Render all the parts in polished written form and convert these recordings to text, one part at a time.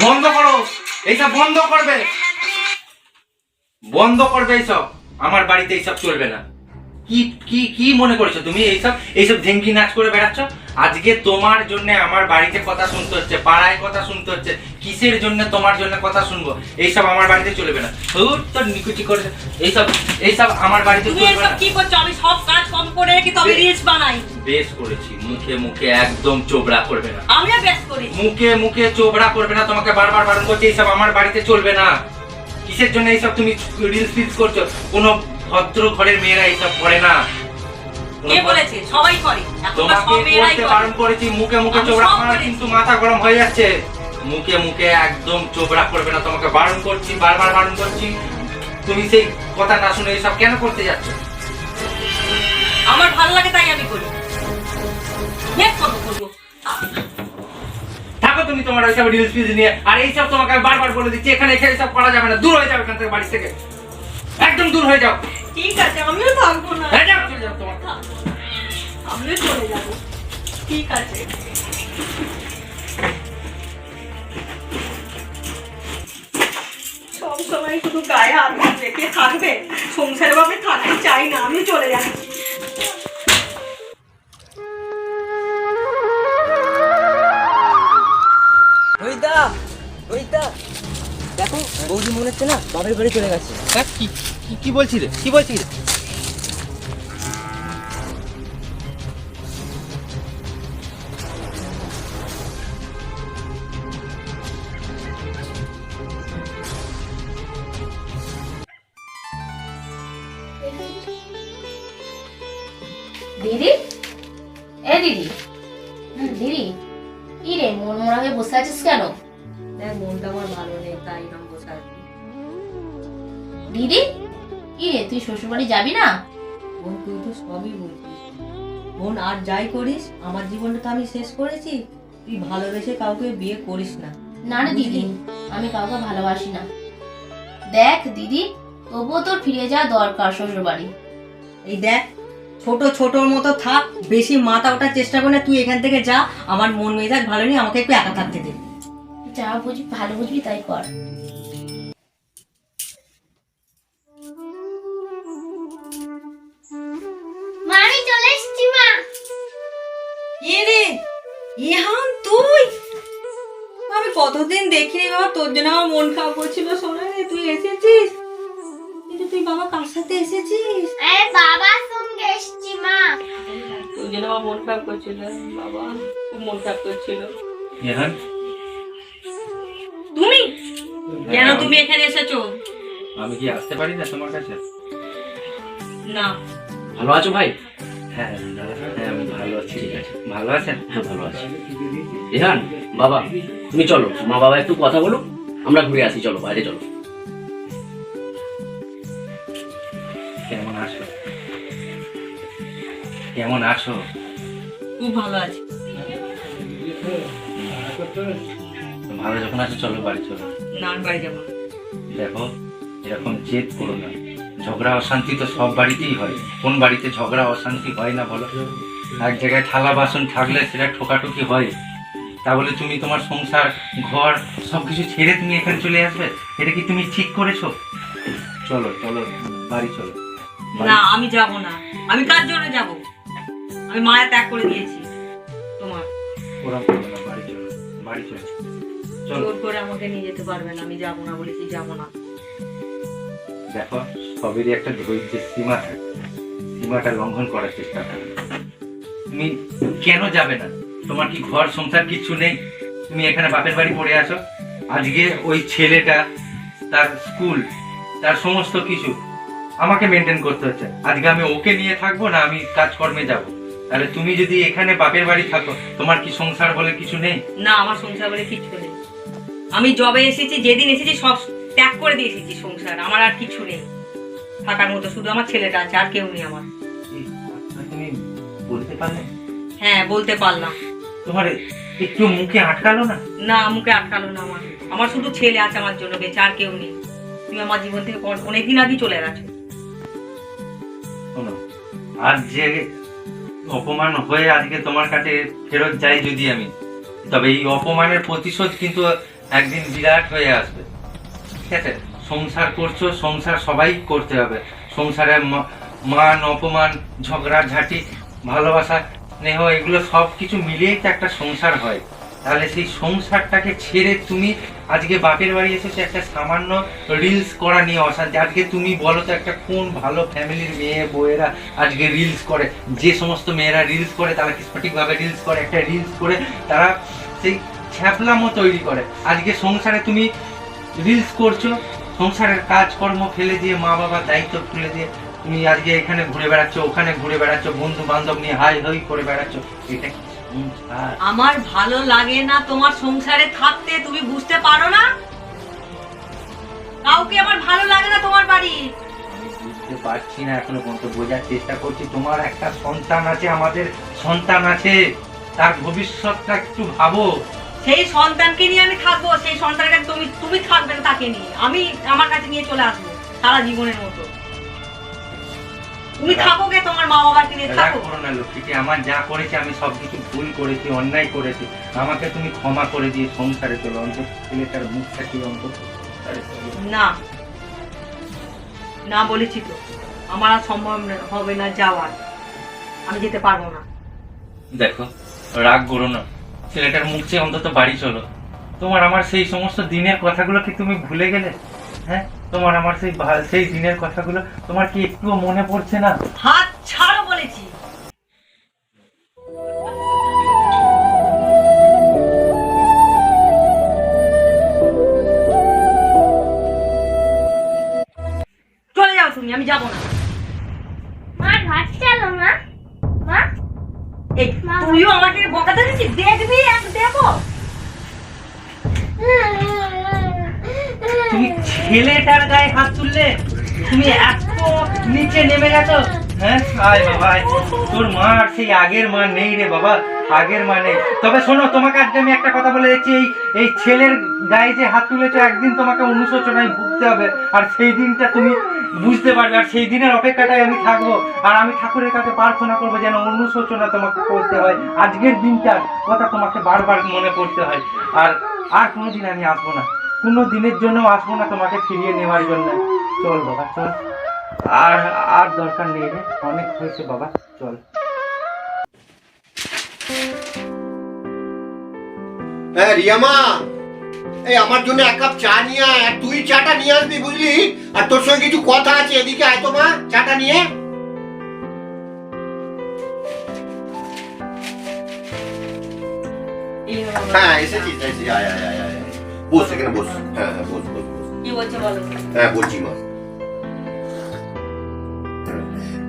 বন্ধ করো, এইসব বন্ধ করবে, বন্ধ করবে এইসব। আমার বাড়িতে এইসব চলবে না। কি কি কি মনে করছো তুমি? এইসব এইসব ঢেঙ্গি নাচ করে বেড়াচ্ছ। আজকে তোমার জন্য আমার বাড়িতে কথা শুনতে হচ্ছে, পাড়ায় কথা শুনতে হচ্ছে। কিসের জন্য তোমার জন্য কথা শুনবো? এইসব আমার বাড়িতে চলবে না। তোর নিকুচি করে এইসব এইসব আমার বাড়িতে তুমি চলবে না। এসব কি করছো? আমি সব কাজ কম করে রেখে তবে রিলস বানাই। বেশ করেছি। মুখে মুখে একদম চোবড়া করবে না। আমিও বেশ করেছি। মুখে মুখে চোবড়া করবে না। তোমাকে বারবার বারণ করছি, এইসব আমার বাড়িতে চলবে না। কিসের জন্য এইসব তুমি রিলস ফিলস করছো? কোনো ভদ্র ঘরের মেয়েরা এইসব করে না। কে বলেছে? সবাই করে। এখন তোমাকে সব মেয়েরাই করতে করে। বারণ করেছি। মুখে মুখে আমি চোবড়া সব করা করেছি। কিন্তু মাথা গরম হয়ে যাচ্ছে। মুখে মুখে একদম চোবড়া করবে না। তোমাকে বারণ করছি, বারবার বারণ করছি। তুমি সেই কথা না শুনে এইসব কেন করতে যাচ্ছ? আমার ভালো লাগে তাই আমি করি। বেশ কত করবো। থাকো তুমি তোমার ওইসব রিলস ফিলস নিয়ে। আর এইসব তোমাকে আমি বারবার বলে দিচ্ছি, এখানে এখানে সব করা যাবে না। দূর হয়ে যাও এখান থেকে, বাড়ি থেকে একদম দূর হয়ে যাও। ঠিক আছে, আমিও থাকবো না। হয়ে যাও, চলে যাও তোমার। থাকবো না। আমিও চলে যাবো। ঠিক আছে। সব সময় শুধু গায়ে হাত রেখে থাকবে। সংসারে ভাবে থাকতে চাই না, আমিও চলে যাচ্ছি। রোহিতা, রোহিতা, দেখো বৌদি মনে হচ্ছে না বাপের বাড়ি চলে গেছে। হ্যাঁ, কি কি কি বলছিস রে? কি বলছিস রে? দিদি, এ দিদি, দিদি, কি রে মন মরা হয়ে বসে আছিস কেন? দেখ, মনটা আমার ভালো নেই, তাই আমি বসে আছি। দিদি, কি রে তুই শ্বশুর বাড়ি যাবি না? বোন, তুই তো সবই বলছিস। বোন, আর যাই করিস, আমার জীবনটা তো আমি শেষ করেছি। তুই ভালোবেসে কাউকে বিয়ে করিস না। না রে দিদি, আমি কাউকে ভালোবাসি না। দেখ দিদি, তবুও তোর ফিরে যাওয়া দরকার শ্বশুর বাড়ি। এই দেখ, ছোট ছোটর মতো থাক, বেশি মাথা ওঠার চেষ্টা করে না। তুই এখান থেকে যা, আমার মন মেজাজ ভালো নেই, আমাকে একটু একা থাকতে দে। যা বুঝবি, ভালো বুঝবি তাই কর। মামি চলে এসেছি মা। কে রে? ইহান তুই? আমি কতদিন দেখিনি বাবা, তোর জন্য আমার মন খারাপ করছিল। শোনা রে, তুই এসেছিস? কিন্তু তুই বাবা কার সাথে এসেছিস? আরে বাবার সঙ্গে এসেছি মা। তোর জন্য আমার মন খারাপ করছিল বাবা, খুব মন খারাপ করছিল। ইহান, তুমি কেন তুমি এখানে এসেছো? আমি কি আসতে পারি না তোমার কাছে? না। ভালো আছো ভাই? হ্যাঁ হ্যাঁ, আমি ভালো আছি। ঠিক আছে, ভালো আছেন? হ্যাঁ ভালো আছি। রেহান, বাবা তুমি চলো, মা বাবা একটু কথা বলো, আমরা ঘুরে আসি। চলো বাইরে চলো। কেমন আছো? কেমন আছো? খুব ভালো আছি। ভালো যখন আছো, চলো বাড়ি চলো। না, আমি বাড়ি যাবো। দেখো, এরকম জেদ করো না। ঝগড়া অশান্তি তো সব বাড়িতেই হয়। কোন বাড়িতে ঝগড়া অশান্তি হয় না বলো? এক জায়গায় থালা বাসন থাকলে সেটা ঠোকাঠুকি হয়। তা বলে তুমি তোমার সংসার, ঘর সবকিছু ছেড়ে তুমি এখানে চলে আসবে? এটা কি তুমি ঠিক করেছো? চলো চলো, বাড়ি চলো। না, আমি যাব না। আমি কার জন্য যাব? আমি মায়া ত্যাগ করে দিয়েছি তোমার। ওরকম করো না, বাড়ি চলো, বাড়ি চলো। চলো। জোর করে আমাকে নিয়ে যেতে পারবে না। আমি যাব না বলেছি, যাব না। দেখো, সবেরই একটা ধৈর্যের সীমা থাকে। সীমাটা লঙ্ঘন করার চেষ্টা করো। তুমি কেন যাবে না? তোমার কি ঘর সংসার কিছু নেই? তুমি এখানে বাপের বাড়ি পড়ে আছো। আজকে ওই ছেলেটা, তার স্কুল, তার সমস্ত কিছু আমাকে মেনটেন করতে হচ্ছে। আজকে আমি ওকে নিয়ে থাকবো না আমি কাজকর্মে যাব? তাহলে তুমি যদি এখানে বাপের বাড়ি থাকো, তোমার কি সংসার বলে কিছু নেই? না, আমার সংসার বলে কিছু নেই। আমি জবে এসেছি, যেদিন এসেছি সব ত্যাগ করে দিয়ে এসেছি সংসার। আমার আর কিছু নেই থাকার মতো, শুধু আমার ছেলেটা আছে, আর কেউ নেই আমার। তুমি বলতে পারলে? হ্যাঁ, বলতে পারলাম। তোমার একটু মুখে আটকালো না? না, মুখে আটকালো না। আমার আমার শুধু ছেলে আছে আমার জন্য বেঁচে, আর কেউ নেই। তুমি আমার জীবন থেকে অনেকদিন আগেই চলে গেছো। শোনো, আজ যে অপমান হয়ে আজকে তোমার কাছে ফেরত যাই যদি আমি, তবে এই অপমানের প্রতিশোধ কিন্তু একদিন বিরাট হয়ে আসবে। ঠিক আছে, সংসার করছো, সংসার সবাই করতে হবে। সংসারে মান অপমান, ঝগড়াঝাটি, ভালোবাসা, স্নেহ, এগুলো সব কিছু মিলিয়েই তো একটা সংসার হয়। তাহলে সেই সংসারটাকে ছেড়ে তুমি আজকে বাপের বাড়ি এসেছো একটা সামান্য রিলস করা নিয়ে অশান্তি। আজকে তুমি বলো তো একটা কোন ভালো ফ্যামিলির মেয়ে বউয়েরা আজকে রিলস করে? যে সমস্ত মেয়েরা রিলস করে তারা কি সঠিকভাবে রিলস করে? একটা রিলস করে তারা সেই ছ্যাপলামো তৈরি করে। আজকে সংসারে তুমি রিলস করছো, সংসারের কাজকর্ম ফেলে দিয়ে, মা বাবার দায়িত্ব ফেলে দিয়ে তুমি আজকে এখানে ঘুরে বেড়াচ্ছ, ওখানে ঘুরে বেড়াচ্ছ, বন্ধু বান্ধব নিয়ে হাই হাই করে বেড়াচ্ছ। এটা কি সংসার? আমার ভালো লাগে না তোমার সংসারে থাকতে, তুমি বুঝতে পারো না? কাউকে আমার ভালো লাগে না তোমার বাড়ি। আমি বুঝতে পারছি না, এখনো পর্যন্ত বোঝার চেষ্টা করছি। তোমার একটা সন্তান আছে, আমাদের সন্তান আছে, তার ভবিষ্যৎটা একটু ভাবো। সেই সন্তানকে নিয়ে আমি থাকবো, সেই সন্তানকে তুমি থাকবে না তাকে নিয়ে, আমি আমার কাছে নিয়ে চলে আসবো সারা জীবনের মতো। তুমি থাকো গে তোমার মা বাবাকে নিয়ে রাগ থাকো। করো না লক্ষ্মীটি, আমার যা করেছি আমি সবকিছু ভুল করেছি, অন্যায় করেছি। আমাকে তুমি ক্ষমা করে দিয়ে সংসারে চলো, অন্তত ছেলেটার মুখটা কি অন্তত সংসারে চলো। না না বলেছি তো, আমার আর সম্ভব হবে না যাওয়ার, আমি যেতে পারবো না। দেখো, রাগ করো না, ছেলেটার মুখ চেয়ে অন্তত বাড়ি চলো। তোমার আমার সেই সমস্ত দিনের কথাগুলো কি তুমি ভুলে গেলে? হ্যাঁ, তোমার আমার সেই দিনের কথাগুলো তোমার কি একটুও মনে পড়ছে না? হাত ছাড়ো বলেছি। চলে যাও তুমি, আমি যাবো না। মা ঘাট চলো মা। মা এই তুইও আমাকে বকাতে দিচ্ছিস? দেখবি দেখো, তুমি ছেলেটার গায়ে হাত তুললে, তুমি এত নিচে নেমে গেছো। হ্যাঁ, আয় বাবা, আয়। তোর মা আর সেই আগের মা নেই রে বাবা, আগের মা নেই। তবে শোনো, তোমাকে আজকে আমি একটা কথা বলে দিচ্ছি, এই ছেলের গায়ে যে হাত তুলেছো, একদিন তোমাকে অনুশোচনায় ভুগতে হবে। আর সেই দিনটা তুমি বুঝতে পারবে, আর সেই দিনের অপেক্ষাটাই আমি থাকবো। আর আমি ঠাকুরের কাছে প্রার্থনা করবো যেন অনুশোচনা তোমাকে করতে হয়, আজকের দিনটার কথা তোমাকে বারবার মনে করতে হয়। আর কোনোদিন আমি আসবো না, কোনো দিনের জন্য আসবো না তোমাকে ফিরিয়ে নেওয়ার জন্য। চল বাবা চল, আর দরকার নেই রে, অনেক হয়েছে বাবা, চল। হ্যাঁ রিয়ামা, এই আমার জন্য এক কাপ চা নিয়ে আয়, আর তুই চাটা নিয়ে আসবি বুঝলি। আর তোর সঙ্গে কিছু কথা আছে, এদিকে আয় তো মা, চাটা নিয়ে। হ্যাঁ এসেছিস, এসেছিস, আয় আয় আয় আয়, বস এখানে বস। হ্যাঁ হ্যাঁ বস বস বস। কি বলছো বলো। হ্যাঁ বলছি মা,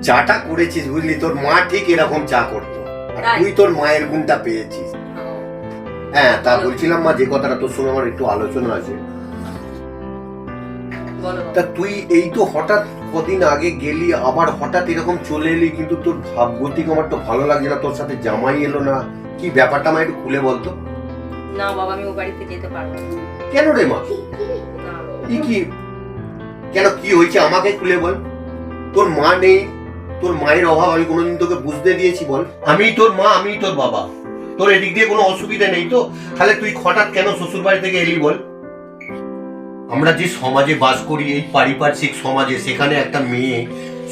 চাটা করেছিস বুঝলি, তোর মা ঠিক এরকম চা করতো, আর তুই তোর মায়ের গুণটা পেয়েছিস। হ্যাঁ তা বলছিলাম মা, যে কথাটা তোর সঙ্গে আমার একটু আলোচনা আছে। তা তুই এই তো হঠাৎ কদিন আগে গেলি, আবার হঠাৎ এরকম চলে এলি, কিন্তু তোর ভাবগতিক আমার তো ভালো লাগছে না, তোর সাথে জামাই এলো না, কি ব্যাপারটা আমার একটু খুলে বলতো। না বাবা, আমি ও বাড়িতে যেতে পারবো না। কেন রে মা? কি কেন, কি হয়েছে আমাকে খুলে বল। তোর মা নেই, তোর মায়ের অভাব আমি কোনোদিন তোকে বুঝতে দিয়েছি বল? আমি তোর মা, আমি তোর বাবা, তোর এদিক দিয়ে কোনো অসুবিধা নেই তো? তাহলে তুই হঠাৎ কেন শ্বশুর বাড়ি থেকে এলি বল? আমরা যে সমাজে বাস করি, এই পারিপার্শ্বিক সমাজে, সেখানে একটা মেয়ে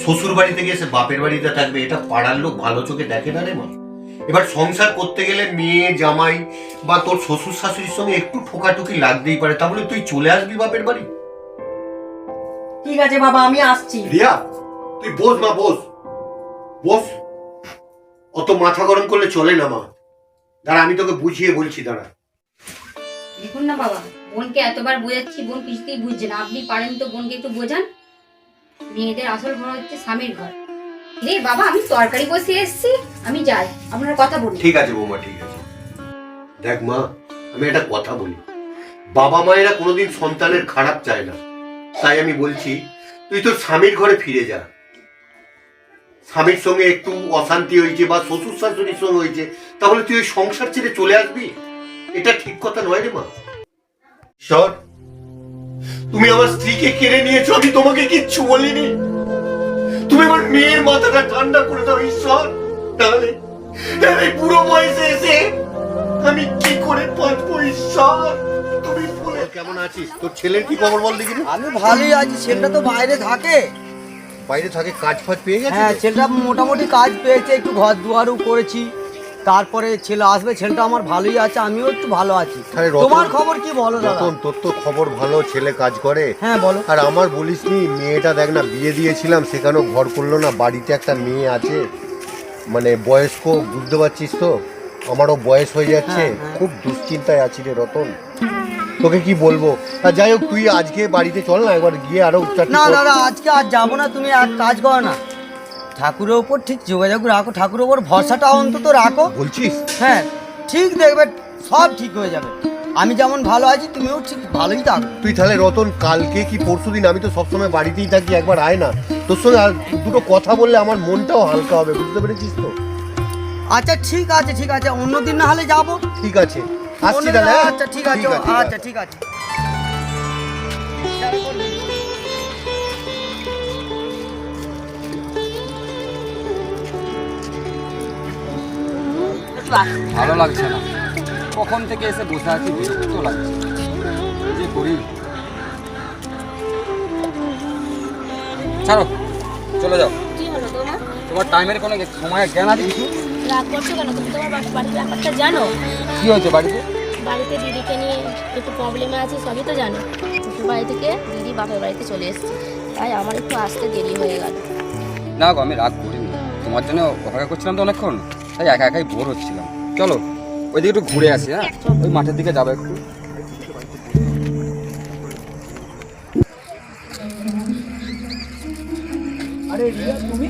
শ্বশুর বাড়ি থেকে এসে বাপের বাড়িতে থাকবে, এটা পাড়ার লোক ভালো চোখে দেখে না রে মা। এবার সংসার করতে গেলে মেয়ে জামাই বা তোর শ্বশুর শাশুড়ির সঙ্গে একটু ঠোকাঠুকি লাগতেই পারে, তাহলে তুই চলে আসবি বাপের বাড়ি। ঠিক আছে বাবা, আমি আসছি। রিয়া তুই বস মা, বস বস, অত মাথা গরম করলে চলে না মা। দাঁড়া আমি তোকে বুঝিয়ে বলছি, দাঁড়া। দেখুন না বাবা, বোনকে এতবার বোঝাচ্ছি, বোন কিছুতেই বুঝছে না। আপনি পারেন তো বোনকে একটু বোঝান। মেয়েদের আসল ঘর হচ্ছে স্বামীর ঘর। রে বাবা, আমি তরকারি বসিয়ে এসেছি, আমি যাই, আপনার কথা বলি। ঠিক আছে বৌমা, ঠিক আছে। দেখ মা, আমি একটা কথা বলি, বাবা মায়েরা কোনোদিন সন্তানের খারাপ চায় না, তাই আমি বলছি তুই তোর স্বামীর ঘরে ফিরে যা। স্বামীর সঙ্গে একটু অশান্তি হয়েছে বা শ্বশুর শাশুড়ির সঙ্গে হয়েছে, তাহলে তুই ওই সংসার ছেড়ে চলে আসবি? এটা ঠিক কথা নয় রে মা। ঈশ্বর, তুমি আমার স্ত্রীকে কেড়ে নিয়েছো, আমি তোমাকে কিচ্ছু বলিনি, তুমি আমার মেয়ের মাথাটা ঠান্ডা করে দাও ঈশ্বর। তাহলে এই বুড়ো বয়সে এসে আমি কি করে বাঁচবো ঈশ্বর? কেমন আছিস? তোর ছেলের কি খবর বল দেখিনি? আমি ভালোই আছি, ছেলেটা তো বাইরে থাকে। বাইরে থাকে, কাজ ফাজ পেয়ে গেছে? হ্যাঁ, ছেলেটা মোটামুটি কাজ পেয়েছে, একটু ঘর দুয়ারও করেছি। তারপরে ছেলে আসবে, ছেলেটা আমার ভালোই আছে, আমিও একটু ভালো আছি। তাহলে রতন- তোমার খবর কি বলো দাদা? রতন, তোর তো খবর ভালো, ছেলে কাজ করে। হ্যাঁ বলো। আর আমার বলিসনি, মেয়েটা দেখ না, বিয়ে দিয়েছিলাম, সেখানেও ঘর করলো না। বাড়িতে একটা মেয়ে আছে, মানে বয়স্ক, বুঝতে পারছিস তো, আমারও বয়স হয়ে যাচ্ছে। হ্যাঁ, হ্যাঁ। খুব দুশ্চিন্তায় আছি রে রতন, তোকে কি বলবো। আর যাই হোক, তুই আজকে বাড়িতে চল না, একবার গিয়ে আরো চারটি না কথা- দাদা, আজকে আর যাবো না। তুমি এক কাজ করো না, ঠাকুরের উপর ঠিক যোগাযোগ রাখো, ঠাকুরের উপর ভরসাটা অন্তত রাখো। বলছিস? হ্যাঁ, ঠিক দেখবে, সব ঠিক হয়ে যাবে। আমি যেমন ভালো আছি, তুমিও ঠিক ভালোই থাকো। তুই তাহলে রতন, কালকে কি পরশুদিন, আমি তো সবসময় বাড়িতেই থাকি, একবার আয় না, তোর সঙ্গে আর দুটো কথা বললে আমার মনটাও হালকা হবে, বুঝতে পেরেছিস তো? আচ্ছা ঠিক আছে, ঠিক আছে, অন্যদিন না হলে যাবো। ঠিক আছে, আসছি তাহলে, হ্যাঁ? আচ্ছা ঠিক আছে, আচ্ছা ঠিক আছে। ভালো লাগছে না, কখন থেকে এসে বসে আছি, বিরক্ত লাগছে। কি যে করি, ছাড়ো, চলে যাও। কি হলো তোমার? তোমার টাইমের কোনো সময় জ্ঞান আছে কিছু? রাগ করছো কেন? তুমি তোমার বাড়ির ব্যাপারটা জানো? কি হয়েছে বাড়িতে? বাড়িতে দিদিকে নিয়ে একটু প্রবলেমে আছে, সবই তো জানো। শ্বশুর বাড়ি থেকে দিদি বাপের বাড়িতে চলে এসেছে, তাই আমার একটু আসতে দেরি হয়ে গেল। না গো, আমি রাগ করিনি, তোমার জন্য অপেক্ষা করছিলাম তো অনেকক্ষণ, তাই একা একাই বোর হচ্ছিলাম। চলো ওইদিকে একটু ঘুরে আসি, হ্যাঁ, ওই মাঠের দিকে যাবো একটু। আরে রিয়া, তুমি?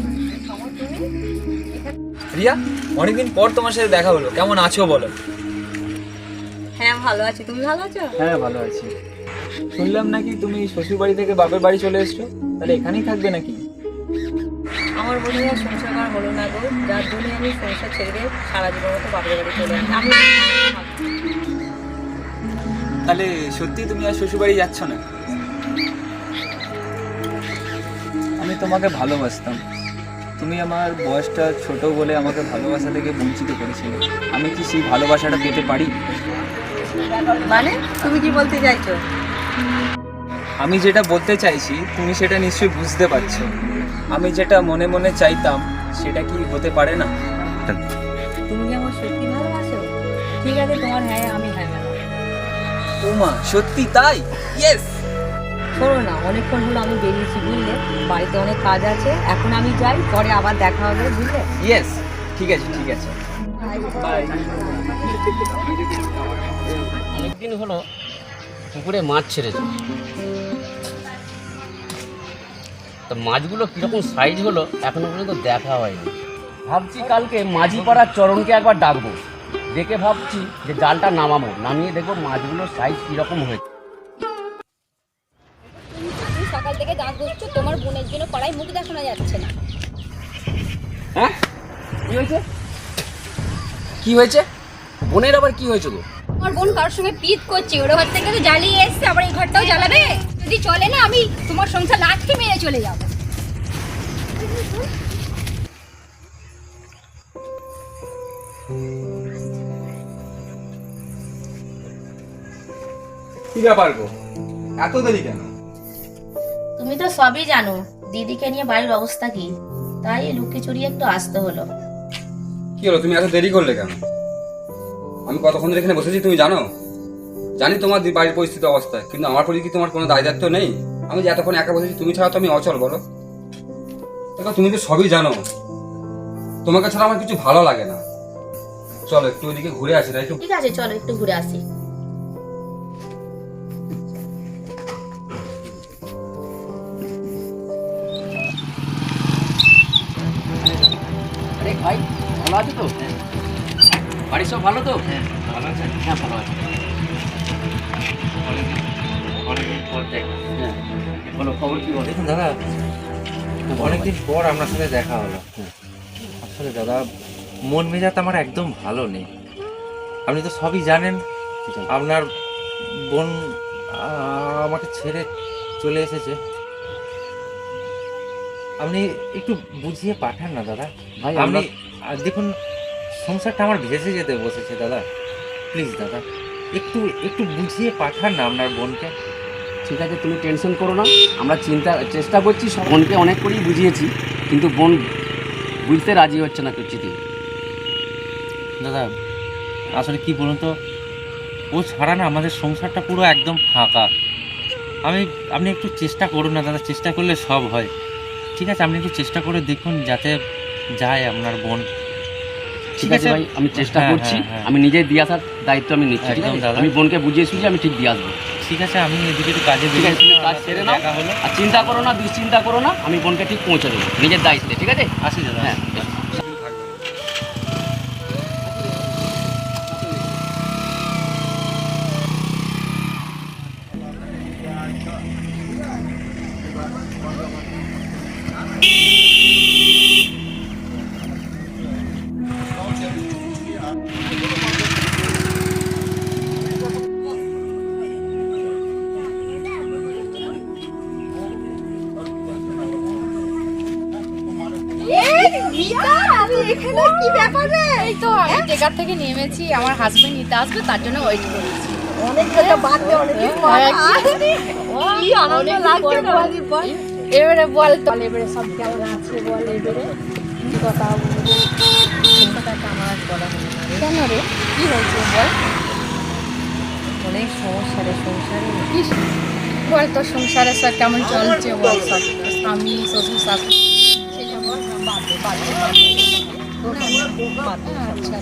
রিয়া, অনেকদিন পর তোমার সাথে দেখা হলো, কেমন আছো বলো? হ্যাঁ ভালো আছি, তুমি ভালো আছো? হ্যাঁ ভালো আছি। শুনলাম নাকি তুমি শ্বশুর বাড়ি থেকে বাপের বাড়ি চলে এসছো, তাহলে এখানেই থাকবে নাকি? আমার মনে হয় সংসার করা হলো না গো, যার জন্য আমি সংসার ছেড়ে দিয়ে সারা জীবন মতো বাপের বাড়ি চলে আসি। আমি তাহলে সত্যি তুমি আর শ্বশুর বাড়ি যাচ্ছ না? আমি তোমাকে ভালোবাসতাম, তুমি আমার বয়সটা ছোট বলে আমাকে ভালোবাসা থেকে বঞ্চিত করেছিলে। আমি কি সেই ভালোবাসাটা পেতে পারি? মানে তুমি কি বলতে চাইছো? আমি যেটা বলতে চাইছি তুমি সেটা নিশ্চয়ই বুঝতে পারছো। আমি যেটা মনে মনে চাইতাম সেটা কি হতে পারে না? তুমি কি আমার সত্যি ভালোবাসো? ঠিক আছে, তোমার হ্যাঁ, আমি হ্যাঁ। ও মা, সত্যি তাই? ইয়েস। শোনো না, অনেকক্ষণ হলো আমি বেরিয়েছি বুঝলে, বাড়িতে অনেক কাজ আছে, এখন আমি যাই, পরে আবার দেখা হবে বুঝলে। ইয়েস, ঠিক আছে ঠিক আছে, বাই। অনেকদিন হলো পুকুরে মাছ ছেড়েছে, তো মাছগুলো কীরকম সাইজ হলো এখনো পর্যন্ত দেখা হয়নি। ভাবছি কালকে মাঝিপাড়ার চরণকে একবার ডাকবো, দেখে ভাবছি যে জালটা নামাবো, নামিয়ে দেখবো মাছগুলোর সাইজ কীরকম হয়েছে। তুমি সকাল থেকে দাঁত ঘষছো, তোমার বোনের জন্য পাড়ায় মুখ দেখানো যাচ্ছে না। হ্যাঁ, কী হয়েছে? কী হয়েছে? বোনের আবার কী হয়েছে গো? তোমার বোন কারোর সঙ্গে পিট করছে, ওর ঘর থেকে তো জ্বালিয়ে এসছে, আবার এই ঘরটাও জ্বালাবে। যদি চলে না, আমি তোমার সংসার লাঠি মেরে চলে যাবো। কি ব্যাপার গো, এত দেরি কেন? তুমি তো সবই জানো, দিদিকে নিয়ে বাড়ির অবস্থা কি, তাই লুকিয়ে চুরিয়ে একটু আসতে হলো। কি হলো, তুমি এত দেরি করলে কেন? আমি কতক্ষণ ধরে এখানে বসেছি তুমি জানো? জানি তোমার বাড়ির পরিস্থিতি অবস্থা, কিন্তু আমার প্রতি কি তোমার কোনো দায় দায়িত্ব নেই? আমি যে এতক্ষণ একা বসেছি, তুমি ছাড়া তো আমি অচল, বলো। দেখো তুমি তো সবই জানো, তোমাকে ছাড়া আমার কিছু ভালো লাগে না। চলো একটু ওইদিকে ঘুরে আসি, তাই একটু। ঠিক আছে, চলো একটু ঘুরে আসি। আরে ভাই, ভালো আছো তো? বাড়ির সব ভালো তো? ভালো আছেন? হ্যাঁ ভালো আছে। অনেকদিন পর দেখা। হ্যাঁ, বলো খবর কি বলো? দেখুন দাদা, অনেকদিন পর আপনার সাথে দেখা হলো। আসলে দাদা, মন মেজাজ আমার একদম ভালো নেই। আপনি তো সবই জানেন, আপনার বোন আমাকে ছেড়ে চলে এসেছে। আপনি একটু বুঝিয়ে পাঠান না দাদা। ভাই আপনি দেখুন, সংসারটা আমার ভেসে যেতে বসেছে দাদা, প্লিজ দাদা। একটু একটু বুঝিয়ে পাঠান না আপনার বোনকে। ঠিক আছে, তুমি টেনশন করো না, আমরা চেষ্টা করছি, বোনকে অনেক করেই বুঝিয়েছি, কিন্তু বোন বুঝতে রাজি হচ্ছে না কিছুতেই। দাদা আসলে কি বলুন তো, ও ছাড়া না আমাদের সংসারটা পুরো একদম ফাঁকা। আপনি একটু চেষ্টা করুন না দাদা, চেষ্টা করলে সব হয়। ঠিক আছে, আপনি একটু চেষ্টা করে দেখুন যাতে যায় আপনার বোন। ঠিক আছে ভাই, আমি চেষ্টা হ্যাঁ, করছি, হ্যাঁ, হ্যাঁ। আমি নিজেই দিয়ে আসার দায়িত্ব আমি নিচ্ছি। ঠিক একদম আছে দাদা। আমি বোনকে বুঝিয়ে শুনছি, আমি ঠিক দিয়ে আসবো। ঠিক আছে, আমি এদিকে একটু কাজে ঠিক আছে, তুমি কাজ সেরে নাও, দেখা হলো। আর চিন্তা করো না, দুশ্চিন্তা করো না, আমি বোনকে ঠিক পৌঁছে দেবো নিজের দায়িত্বে। ঠিক আছে, আসি দাদা। হ্যাঁ। কি ব্যাপার রে? এই তো আমি টেকার থেকে নেমেছি, আমার হাজবেন্ড নিতে আসবে, তার জন্য ওয়েট করছি। অনেক একটা বাদে অনেকদিন পর কি আনন্দ লাগছে না বল। এবারে বল তো, এবারে সব কেমন আছে বল, এবারে কি কথা বলবো, কথাটা আমার আজ বলা হলো না রে। কেন রে, কি হয়েছে বল? অনেক সমস্যা রে সংসারে। কি বল, তোর সংসারে সব কেমন চলছে বল, সব স্বামী শ্বশুর শাশুড়ি আচ্ছা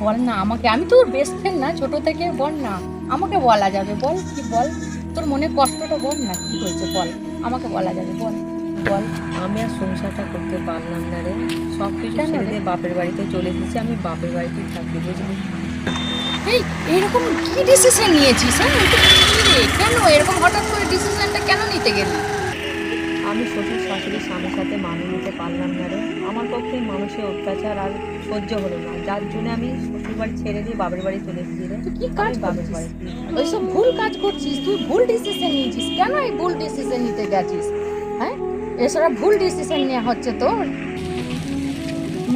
বল না আমাকে, আমি তোর বেস্ট ফ্রেন্ড না ছোট থেকে, বল না আমাকে বলা যাবে, বল কি বল, তোর মনে কষ্টটা বল না, কি হয়েছে বল, আমাকে বলা যাবে, বল বল। আমি আর সংসারটা করতে পারলাম না রে, সব কিছু ছেড়ে দিয়ে বাপের বাড়িতে চলে এসেছি। আমি বাপের বাড়িতেই থাকি, বুঝলি? এই এরকম কি ডিসিশন নিয়েছিস? হ্যাঁ এটা কি রে, কেন এরকম হঠাৎ করে ডিসিশনটা কেন নিতে গেলি? আমি শ্বশুর শাশুড়ির স্বামীর সাথে মানিয়ে নিতে পারলাম না রে। আমার পক্ষে মানুষের অত্যাচার আর সহ্য হলো না, যার জন্য আমি শ্বশুর বাড়ি ছেড়ে দিয়ে বাপের বাড়ি চলে এসেছি রে। তুই কি কাজ আমি বাপের করছিস? বাড়ি ওইসব ভুল কাজ করছিস, তুই ভুল ডিসিশন নিয়েছিস। কেন এই ভুল ডিসিশন নিতে গেছিস? হ্যাঁ এসব ভুল ডিসিশন নেওয়া হচ্ছে তোর।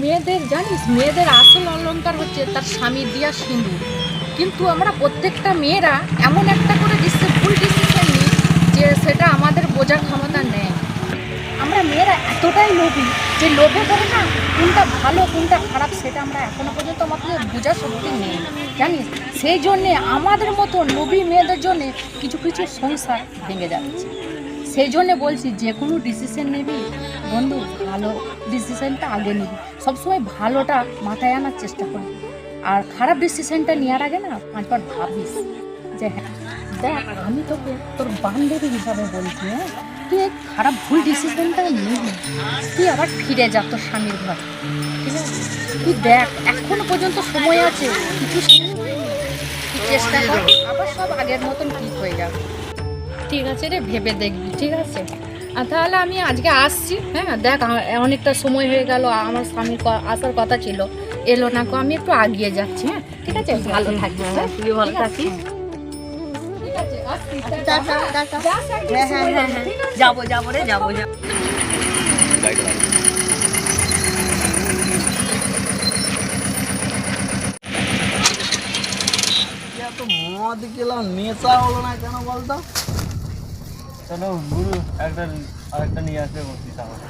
মেয়েদের জানিস, মেয়েদের আসল অলংকার হচ্ছে তার স্বামী দিয়া সিঁদুর, কিন্তু আমরা প্রত্যেকটা মেয়েরা এমন একটা করে ভুল ডিসিশন নিই যে সেটা আমাদের বোঝার ক্ষমতা নেই। আমরা মেয়েরা এতটাই লোভী যে লোভে করে না কোনটা ভালো কোনটা খারাপ সেটা আমরা এখনো পর্যন্ত আমাদের বোঝার শক্তি নেই, জানিস? সেই জন্যে আমাদের মতো লোভী মেয়েদের জন্যে কিছু কিছু সংসার ভেঙে যাচ্ছে। সেই জন্যে বলছি, যে কোনো ডিসিশন নিবি বন্ধু, ভালো ডিসিশনটা আগে নিবি, সবসময় ভালোটা মাথায় আনার চেষ্টা করবি, আর খারাপ ডিসিশনটা নেওয়ার আগে না পাঁচবার ভাবিস যে হ্যাঁ দেখ আমি তোকে তোর বান্ধবী হিসাবে বলছি, হ্যাঁ তুই এই খারাপ ভুল ডিসিশনটা নিবি, তুই আবার ফিরে যা তোর স্বামীর ঘর। ঠিক আছে, তুই দেখ এখনো পর্যন্ত সময় আছে, কিছু তুই চেষ্টা কর, আবার সব আগের মতন ঠিক হয়ে যাবে। ঠিক আছে রে, ভেবে দেখবি, ঠিক আছে? আর তাহলে আমি আজকে আসছি, হ্যাঁ দেখ অনেকটা সময় হয়ে গেল, আমার স্বামীর আসার কথা ছিল, এলো না, আমি একটু আগিয়ে যাচ্ছি। হ্যাঁ ঠিক আছে, ভালো থাকিস, হ্যাঁ তুই ভালো থাকিস। ঠিক আছে, আসছি, যাবো যাবো রে, যাবো যাবো। এত মদ গেলাম, নেশা হলো না কেন বলতো? চলো গুরু আরেকটা নিয়ে আসবে বলছি তাহলে।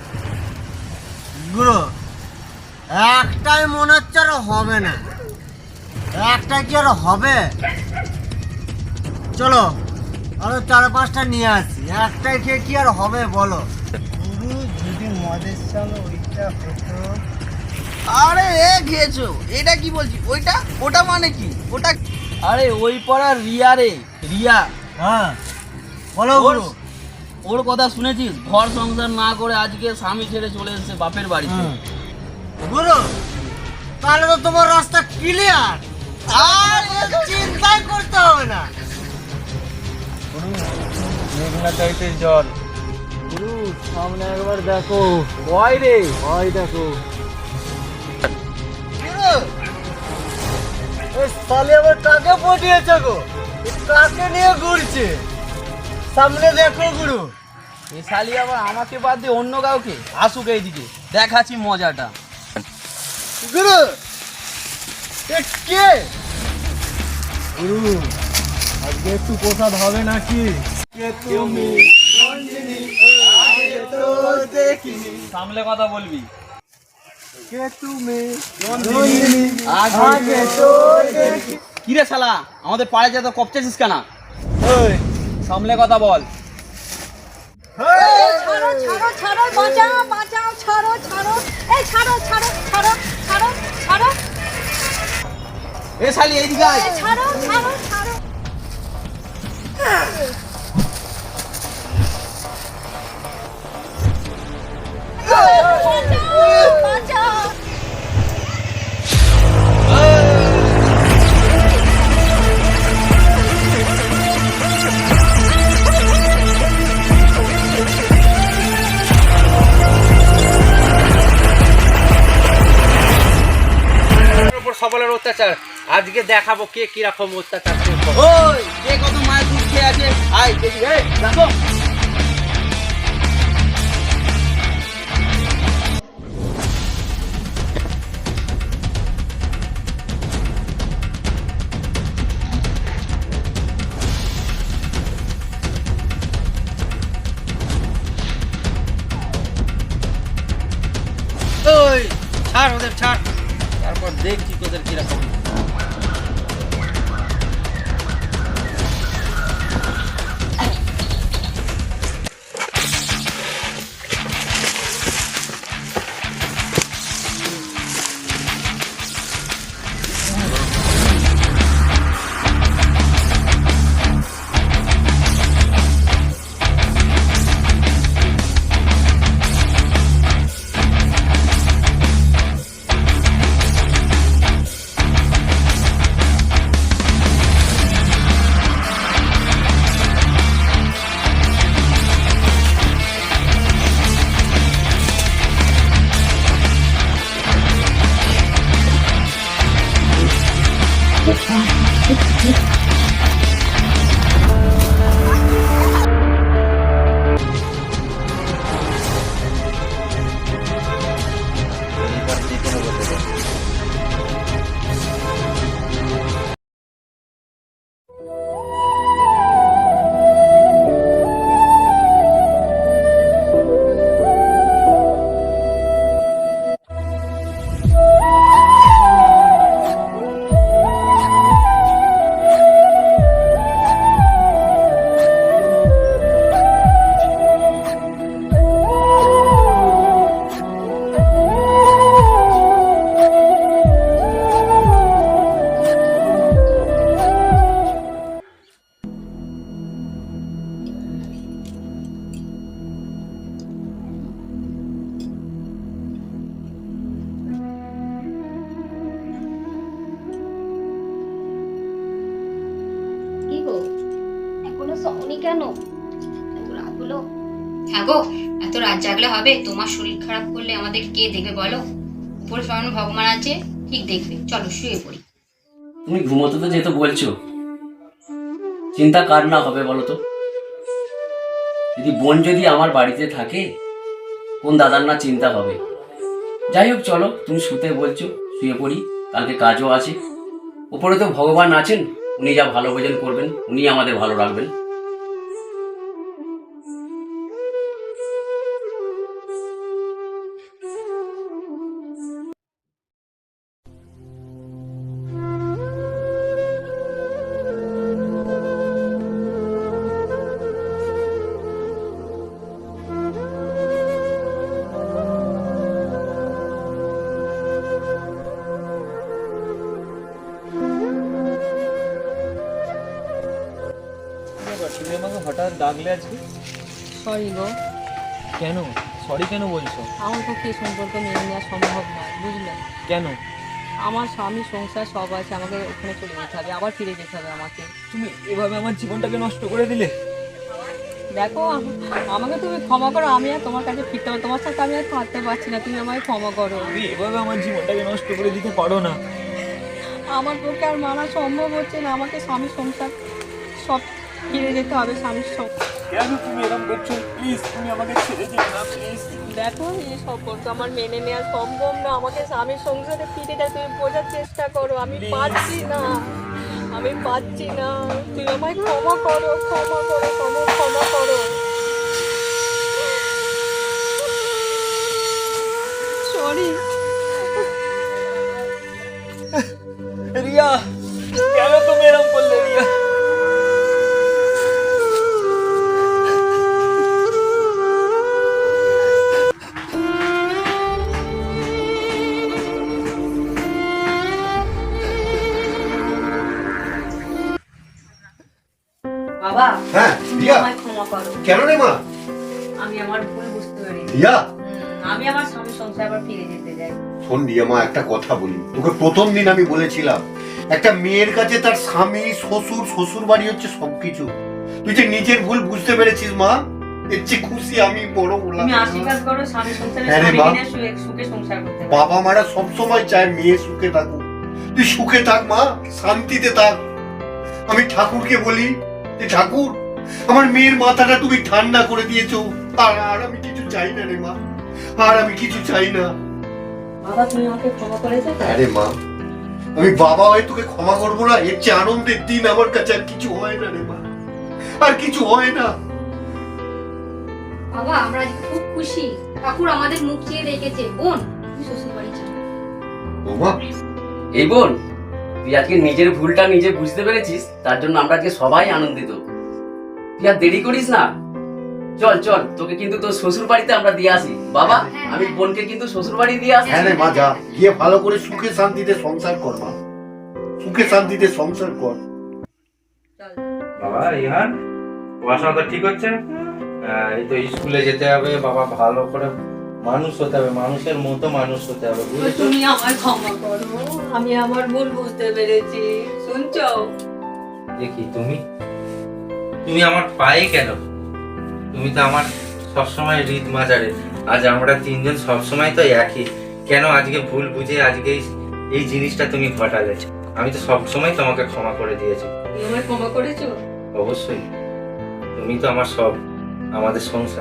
গুরু একটাই মনে হচ্ছে আর হবে না, একটা কি আর হবে? চলো আরো 4-5টা নিয়ে আসি, একটাই খেয়ে কি আর হবে বলো? গুরু যদি মদের চাল ওইটা হতো। আরে এ খেয়েছো, এটা কি বলছি? ওইটা ওটা মানে কি? ওটা আরে ওই পড়া রিয়া রে, রিয়া। হ্যাঁ বলো গুরু। ওর কথা শুনেছিস? ঘর সংসার না করে আজকে স্বামী ছেড়ে চলে এসেছে বাপের বাড়িতে। গুরু তাহলে তো তোমার রাস্তা ক্লিয়ার, আর চিন্তাই করতে হবে না। মেঘনা চাইতে জল। গুরু সামনে একবার দেখো, ভয় রে, ভয় দেখো। গুরু এই সালে আবার কাকে পটিয়েছে গো? কাকে নিয়ে ঘুরছে? সামনে দেখো গুরু। এই শালি আবার আমাকে বাদ দিয়ে অন্য কাউকে আসুক এইদিকে, দেখাচ্ছি মজাটা। গুরু এ কে? গুরু আজকে একটু প্রসাদ হবে নাকি? তুমি সামলে কথা বলবি। কে তুমি আগে তো দেখি। কি রে শালা, আমাদের পাড়ে যা তো কপচেছিস কেন? ওই সামলে কথা বল। ছাড়ো ছাড়ো ছাড়ো, বাঁচাও বাঁচাও, ছাড়ো ছাড়ো, এই ছাড়ো ছাড়ো ছাড়ো ছাড়ো ছাড়ো, এ শালি এইদিকে আয়। এই ছাড়ো ছাড়ো ছাড়ো। বাঁচাও বাঁচাও। সকলের অত্যাচার আজকে দেখাবো কে কিরকম অত্যাচার করে। ওই কে কত মায়ের দুধ খেয়ে আছে, আয় দেখি। এই দেখো ওই ছাড় ওদের ছাড়, তারপর দেখছি তোদের কিরকম। কি গো, এখনো শোনি কেন? এত রাত হলো। হ্যাঁ গো, এত রাত জাগলে হবে? তোমার শরীর খারাপ করলে আমাদের কে দেখবে বলো? উপরে স্বয়ং ভগবান আছে, ঠিক দেখবে। চলো শুয়ে পড়ি। তুমি ঘুমোতে তো যেহেতু বলছো, চিন্তা কার না হবে বলো তো? যদি বোন যদি আমার বাড়িতে থাকে, কোন দাদার না চিন্তা হবে? যাই হোক চলো, তুমি শুতে বলছো, শুয়ে পড়ি। কালকে কাজও আছে। উপরে তো ভগবান আছেন, উনি যা ভালো ভোজন করবেন, উনি আমাদের ভালো রাখবেন। তুমি আমাকে হঠাৎ ডাকলে আজকে? সরি গো, কেন সরি কেন বলছো? আমার পক্ষে এই সম্পর্ক মেনে নেওয়া সম্ভব নয়, বুঝলে? কেন? আমার স্বামী সংসার সব আছে, আমাকে ওখানে চলে যেতে হবে, আবার ফিরে যেতে হবে আমাকে। তুমি এভাবে আমার জীবনটাকে নষ্ট করে দিলে। দেখো আমাকে তুমি ক্ষমা করো, আমি আর তোমার কাছে ফিরতে পারবো, তোমার সাথে আমি আর থাকতে পারছি না, তুমি আমাকে ক্ষমা করো। তুমি এভাবে আমার জীবনটাকে নষ্ট করে দিতে পারো না। আমার পক্ষে আর মানা সম্ভব হচ্ছে না, আমাকে স্বামী সংসার সব ফিরে যেতে হবে, স্বামীর সব। কেন তুমি এরকম করছো? প্লিজ তুমি আমাকে ছেড়ে যেও না, প্লিজ। দেখো এই সম্পর্ক আমার মেনে নেওয়া সম্ভব না, আমাকে স্বামীর সংসারে ফিরে যায়, তুমি বোঝার চেষ্টা করো, আমি পারছি না, আমি পাচ্ছি না, তুই আমায় ক্ষমা করো, ক্ষমা করো, ক্ষমা করো। সরি। রিয়া, কেন তুমি এরকম করলে রিয়া? বাবা, হ্যাঁ তুমি রিয়া, আমায় ক্ষমা করো। কেন রে মা? আমি আমার ভুল বুঝতে পেরেছি। রিয়া, আমি আমার স্বামীর সংসারে আবার ফিরে যেতে চাই। শোন রিয়া মা, একটা কথা বলি তোকে। প্রথম দিন আমি বলেছিলাম একটা মেয়ের কাছে তার স্বামী, শ্বশুর, শ্বশুর বাড়ি হচ্ছে সবকিছু। তুই যে নিজের ভুল বুঝতে পেরেছিস মা, এর চেয়ে খুশি আমি বড় বললাম। তুমি আশীর্বাদ করো স্বামী সংসারে হ্যাঁ রে স্বামী মা। কিনে সুখে সংসার করতে পারে। বাবা মারা সবসময় চায় মেয়ে সুখে থাকুক। তুই সুখে থাক মা, শান্তিতে থাক। আমি ঠাকুরকে বলি যে ঠাকুর, আমার মেয়ের মাথাটা তুমি ঠান্ডা করে দিয়েছো। আর আমি কিছু চাই না রে মা, আর আমি কিছু চাই না। বাবা, তুমি আমাকে ক্ষমা করেছো তো? আরে মা, আমি বাবা হয়ে তোকে ক্ষমা করবো না? এর চেয়ে আনন্দের দিন আমার কাছে আর কিছু হয় না রে মা, আর কিছু হয় না। বাবা আমরা আজকে খুব খুশি, ঠাকুর আমাদের মুখ চেয়ে রেখেছে। বোন তুমি শ্বশুর বাড়ি যাও। ও মা, এই বোন, তুই আজকে নিজের ভুলটা নিজে বুঝতে পেরেছিস, তার জন্য আমরা আজকে সবাই আনন্দিত। তুই আর দেরি করিস না, চল চল, তোকে কিন্তু তোর শ্বশুর বাড়িতে আমরা দিয়ে আসি। বাবা, আমি বোনকে কিন্তু শ্বশুর বাড়ি দিয়ে আসি। হ্যাঁ রে মা, যা গিয়ে ভালো করে সুখে শান্তিতে সংসার কর মা, সুখে শান্তিতে সংসার কর। বাবা ইহান, পড়াশোনা তো ঠিক হচ্ছে? এই তো স্কুলে যেতে হবে বাবা, ভালো করে মানুষ হতে হবে, মানুষের মতো মানুষ হতে হবে, বুঝেছো? তুমি আমায় ক্ষমা করো, আমি আমার ভুল বুঝতে পেরেছি। শুনছো? দেখি তুমি আমার পায়ে কেন? তুমি তো আমার সবসময় হৃদ মাজারে। আজ আমরা তিনজন সবসময় তো একই, কেন আজকে ভুল বুঝে আজকে এই জিনিসটা তুমি ঘটালে? আমি তো সবসময় তোমাকে ক্ষমা করে দিয়েছি। তুমি আমায় ক্ষমা করেছো? অবশ্যই, তুমি তো আমার সব, আমাদের সংসার।